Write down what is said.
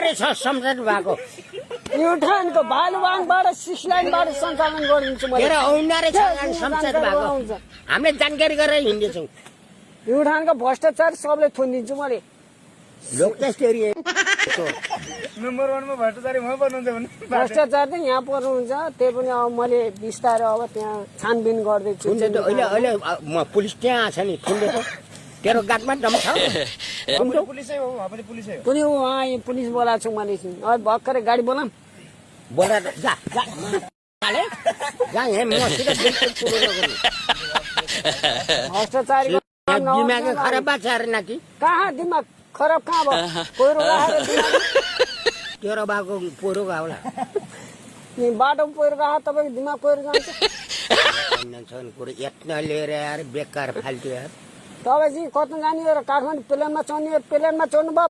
उन्नारे छ संसद भएको युठानको भालुवाङबाट 6 लाइनबाट सञ्चालन गरिदिन्छु मैले तेरो उन्नारे छ संसद भएको हामीले जानकारी गरेर हिँड्दैछौँ युठानको भ्रष्टाचार सबले थुनिदिन्छु मैले लोकदस्तेरी नम्बर 1 मा भ्रष्टाचारी म पर्नुहुन्छ भने भ्रष्टाचार चाहिँ यहाँ पर्नुहुन्छ त्यही पनि अब मैले बिस्तारै अब त्यहाँ छानबिन गर्दैछु अहिले अहिले म पुलिस त्यहाँ छ नि थुन्दैको तेरो गाडमा दम छ पुलिसै हो पनि पुलिसै हो पनि उहाँ पुलिस बोलाएको छु मैले अब भर्खरै गाडी बोलाम बोला जा जा हाले जा यहाँ मसित बिल्कुल कुरो नगर्नु भ्रष्टाचारीको दिमाग खराब भएको छ अरे नाति कहाँ दिमाग खराब कहाँ भयो पहिरो राखेर दिमाग तेरो बाको पोरो गाउला बाटो पहिरो राखेर तपाईँको दिमाग पहिरो जान्छ कुरो यत्न लिएर यार बेकार फाल्टु यार तपाईँ चाहिँ कता जाने हो र काठमाडौँ प्लेनमा चढ्ने प्लेनमा चढ्नु भयो